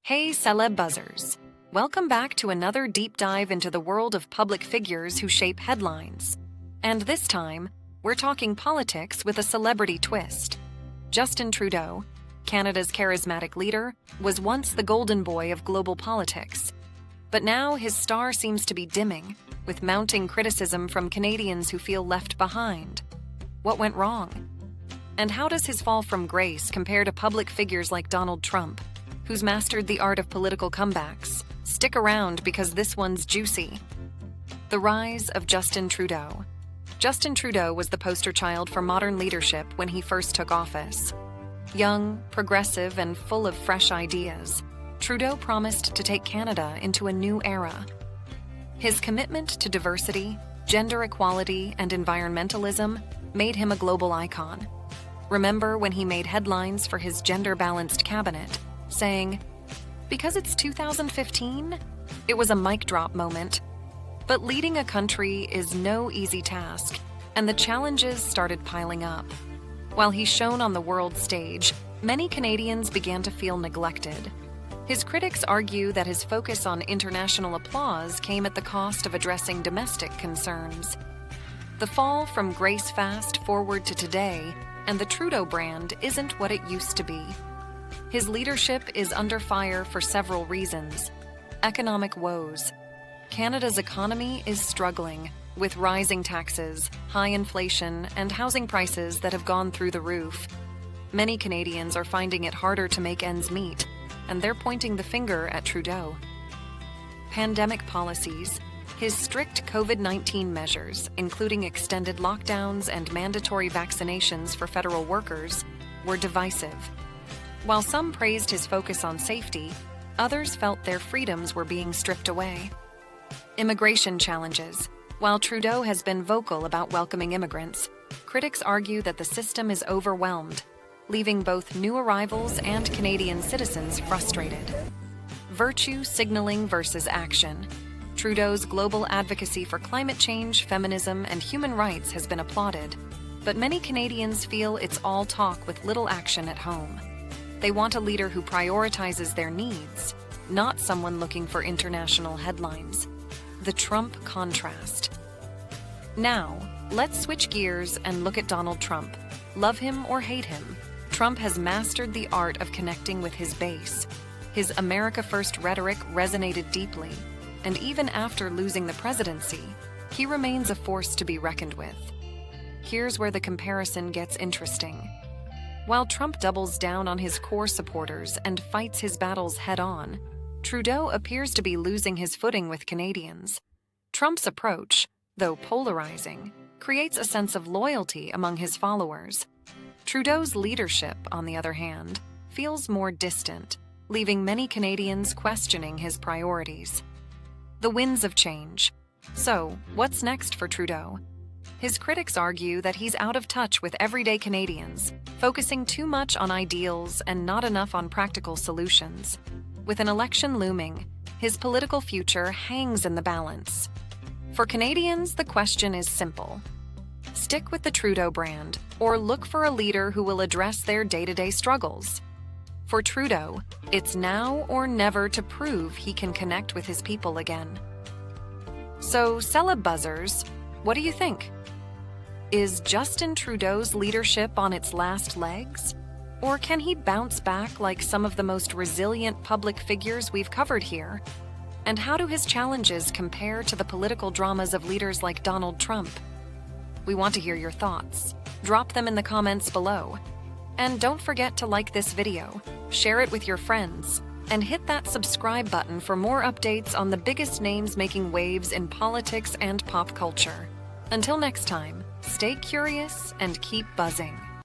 Hey, celeb buzzers! Welcome back to another deep dive into the world of public figures who shape headlines. And this time, we're talking politics with a celebrity twist. Justin Trudeau, Canada's charismatic leader, was once the golden boy of global politics. But now his star seems to be dimming, with mounting criticism from Canadians who feel left behind. What went wrong? And how does his fall from grace compare to public figures like Donald Trump, who's mastered the art of political comebacks? Stick around because this one's juicy. The rise of Justin Trudeau. Justin Trudeau was the poster child for modern leadership when he first took office. Young, progressive, and full of fresh ideas, Trudeau promised to take Canada into a new era. His commitment to diversity, gender equality, and environmentalism made him a global icon. Remember when he made headlines for his gender-balanced cabinet, saying, "Because it's 2015?" It was a mic drop moment. But leading a country is no easy task, and the challenges started piling up. While he shone on the world stage, many Canadians began to feel neglected. His critics argue that his focus on international applause came at the cost of addressing domestic concerns. The fall from grace fast forward to today, and the Trudeau brand isn't what it used to be. His leadership is under fire for several reasons. Economic woes. Canada's economy is struggling, with rising taxes, high inflation, and housing prices that have gone through the roof. Many Canadians are finding it harder to make ends meet, and they're pointing the finger at Trudeau. Pandemic policies. His strict COVID-19 measures, including extended lockdowns and mandatory vaccinations for federal workers, were divisive. While some praised his focus on safety, others felt their freedoms were being stripped away. Immigration challenges. While Trudeau has been vocal about welcoming immigrants, critics argue that the system is overwhelmed, leaving both new arrivals and Canadian citizens frustrated. Virtue signaling versus action. Trudeau's global advocacy for climate change, feminism, and human rights has been applauded, but many Canadians feel it's all talk with little action at home. They want a leader who prioritizes their needs, not someone looking for international headlines. The Trump contrast. Now, let's switch gears and look at Donald Trump. Love him or hate him, Trump has mastered the art of connecting with his base. His America First rhetoric resonated deeply, and even after losing the presidency, he remains a force to be reckoned with. Here's where the comparison gets interesting. While Trump doubles down on his core supporters and fights his battles head-on, Trudeau appears to be losing his footing with Canadians. Trump's approach, though polarizing, creates a sense of loyalty among his followers. Trudeau's leadership, on the other hand, feels more distant, leaving many Canadians questioning his priorities. The winds of change. So, what's next for Trudeau? His critics argue that he's out of touch with everyday Canadians, focusing too much on ideals and not enough on practical solutions. With an election looming, his political future hangs in the balance. For Canadians, the question is simple. Stick with the Trudeau brand, or look for a leader who will address their day-to-day struggles. For Trudeau, it's now or never to prove he can connect with his people again. So, celeb buzzers, what do you think? Is Justin Trudeau's leadership on its last legs? Or can he bounce back like some of the most resilient public figures we've covered here? And how do his challenges compare to the political dramas of leaders like Donald Trump? We want to hear your thoughts. Drop them in the comments below. And don't forget to like this video, share it with your friends, and hit that subscribe button for more updates on the biggest names making waves in politics and pop culture. Until next time, stay curious and keep buzzing.